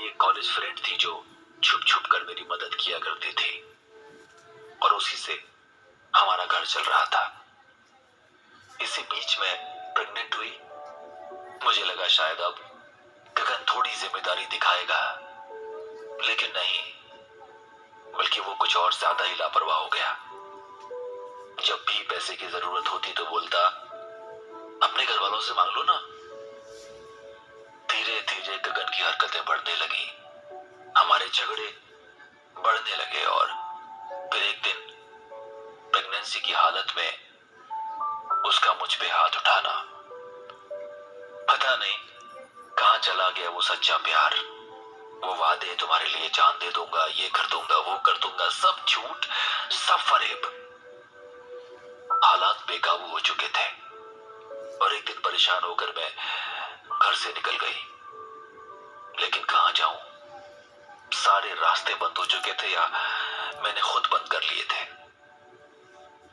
एक college friend थी जो छुप छुप कर मेरी मदद किया करती थी और उसी से हमारा घर चल रहा था। इसी बीच में प्रेग्नेंट हुई। मुझे लगा शायद अब गगन थोड़ी जिम्मेदारी दिखाएगा, लेकिन नहीं, बल्कि वो कुछ और ज्यादा ही लापरवाह हो गया। जब भी पैसे की जरूरत होती तो बोलता, अपने घर वालों से मांग लो ना। धीरे धीरे गगन की हरकतें बढ़ने लगी, हमारे झगड़े बढ़ने लगे और फिर एक दिन प्रेगनेंसी की हालत में उसका मुझ पे हाथ उठाना। पता नहीं कहां चला गया वो सच्चा प्यार, वो वादे, तुम्हारे लिए जान दे दूंगा, ये कर दूंगा, वो कर दूंगा, सब झूठ, सब फरेब। हालात बेकाबू हो चुके थे और एक दिन परेशान होकर मैं घर से निकल गई। लेकिन कहां जाऊं? सारे रास्ते बंद हो चुके थे या मैंने खुद बंद कर लिए थे।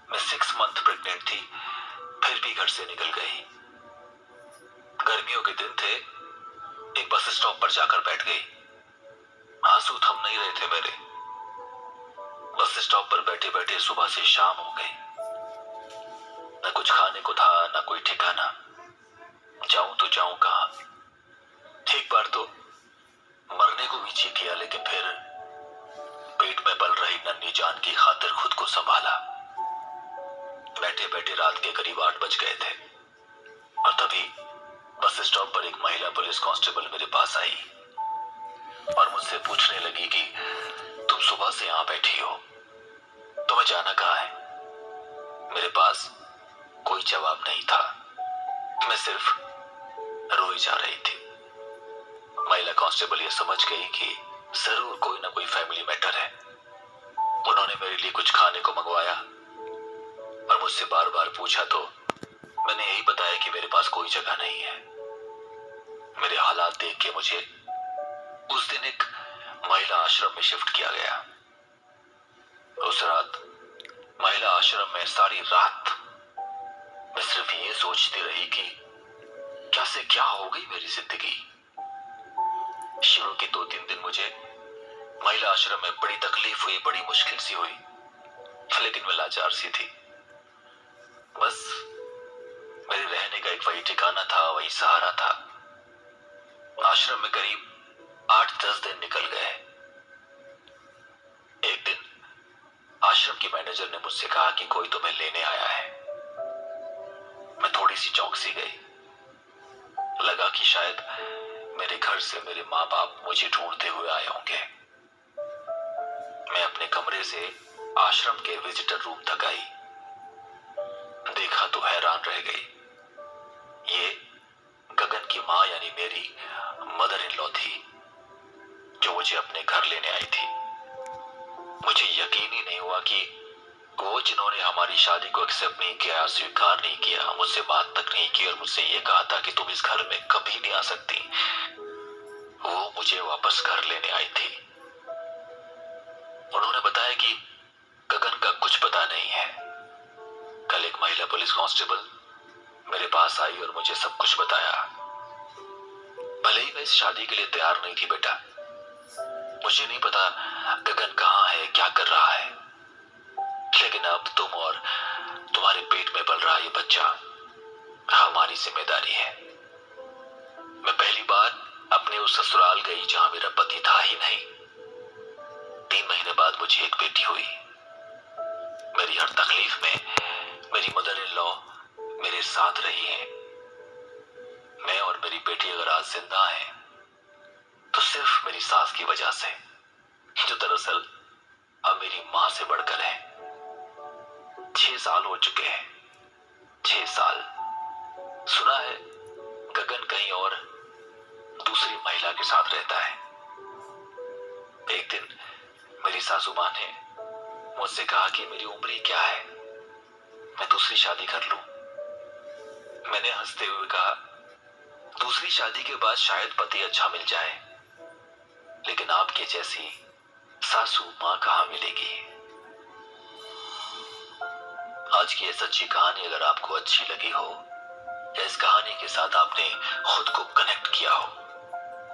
मैं 6 मंथ प्रेग्नेंट थी, फिर भी घर से निकल गई। गर्मियों के दिन थे, एक बस स्टॉप पर जाकर बैठ गई। आंसू थम नहीं रहे थे मेरे। बस स्टॉप पर बैठे बैठे सुबह से शाम हो गई। न कुछ खाने को था, न कोई ठिकाना। जाऊं तो जाऊं कहां? एक बार तो मरने को भी जी किया, लेकिन फिर पेट में पल रही नन्ही जान की खातिर खुद को संभाला। बैठे बैठे रात के करीब 8 बज गए थे और तभी बस स्टॉप पर एक महिला पुलिस कांस्टेबल मेरे पास आई और मुझसे पूछने लगी कि तुम सुबह से यहां बैठी हो, तुम्हें जाना कहां है? मेरे पास कोई जवाब नहीं था, मैं सिर्फ रोई जा रही थी। महिला कांस्टेबल ये समझ गई कि जरूर कोई ना कोई फैमिली मैटर है। उन्होंने मेरे लिए कुछ खाने को मंगवाया और मुझसे बार बार पूछा तो मैंने यही बताया कि मेरे पास कोई जगह नहीं है। मेरे हालात देख के मुझे उस दिन एक महिला आश्रम में शिफ्ट किया गया। उस रात महिला आश्रम में सारी रात मैं सिर्फ ये सोचती रही कि कैसे क्या हो गई मेरी जिंदगी। शुरू के 2-3 दिन मुझे महिला आश्रम में बड़ी तकलीफ हुई, बड़ी मुश्किल सी हुई, लेकिन मैं लाचार सी थी। बस मेरे रहने का एक वही ठिकाना था, वही सहारा था। आश्रम में करीब 8-10 दिन निकल गए। एक दिन आश्रम की मैनेजर ने मुझसे कहा कि कोई तुम्हें लेने आया है। मैं थोड़ी सी चौंक सी गई। लगा कि शायद मेरे घर से मेरे माँ बाप मुझे ढूंढते हुए आए होंगे। मैं अपने कमरे से आश्रम के विजिटर रूम तक आई। देखा तो हैरान रह गई। ये गगन की माँ यानी मेरी मदर इन लॉ थी, जो मुझे अपने घर लेने आई थी। मुझे यकीन ही नहीं हुआ कि वो जिन्होंने हमारी शादी को एक्सेप्ट नहीं किया, स्वीकार नहीं किया, मुझसे बात तक नहीं की और मुझसे ये कहा था कि तुम इस घर में कभी नहीं आ सकती, वो मुझे वापस घर लेने आई थी। उन्होंने बताया कि गगन का कुछ पता नहीं है। कल एक महिला पुलिस कांस्टेबल मेरे पास आई और मुझे सब कुछ बताया। भले ही मैं इस शादी के लिए तैयार नहीं थी बेटा, मुझे नहीं पता गगन कहाँ है, क्या कर रहा है, लेकिन अब तुम और तुम्हारे पेट में पल रहा ये बच्चा हमारी जिम्मेदारी है। मैं पहली बार अपने उस ससुराल गई जहां मेरा पति था ही नहीं। 3 महीने बाद मुझे एक बेटी हुई। मेरी हर तकलीफ में मेरी मदर इन लॉ मेरे साथ रही है। मैं और मेरी बेटी अगर आज जिंदा है तो सिर्फ मेरी सास की वजह से, जो दरअसल अब मेरी मां से बढ़कर है। 6 साल हो चुके हैं, 6 साल। सुना है गगन कहीं और दूसरी महिला के साथ रहता है। एक दिन मेरी सासू मां ने मुझसे कहा कि मेरी उम्र ही क्या है, मैं दूसरी शादी कर लूं। मैंने हंसते हुए कहा, दूसरी शादी के बाद शायद पति अच्छा मिल जाए, लेकिन आपके जैसी सासू मां कहां मिलेगी। आज की ये सच्ची कहानी अगर आपको अच्छी लगी हो या इस कहानी के साथ आपने खुद को कनेक्ट किया हो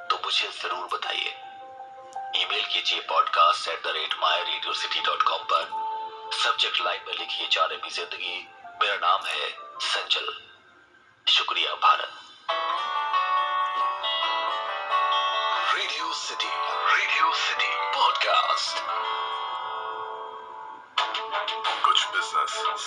तो मुझे जरूर बताइए। ईमेल कीजिए podcast@myradiocity.com पर। सब्जेक्ट लाइन में लिखिए जाने भी जिंदगी। मेरा नाम है संजल। शुक्रिया भारत। Radio city podcast. कुछ बिजनेस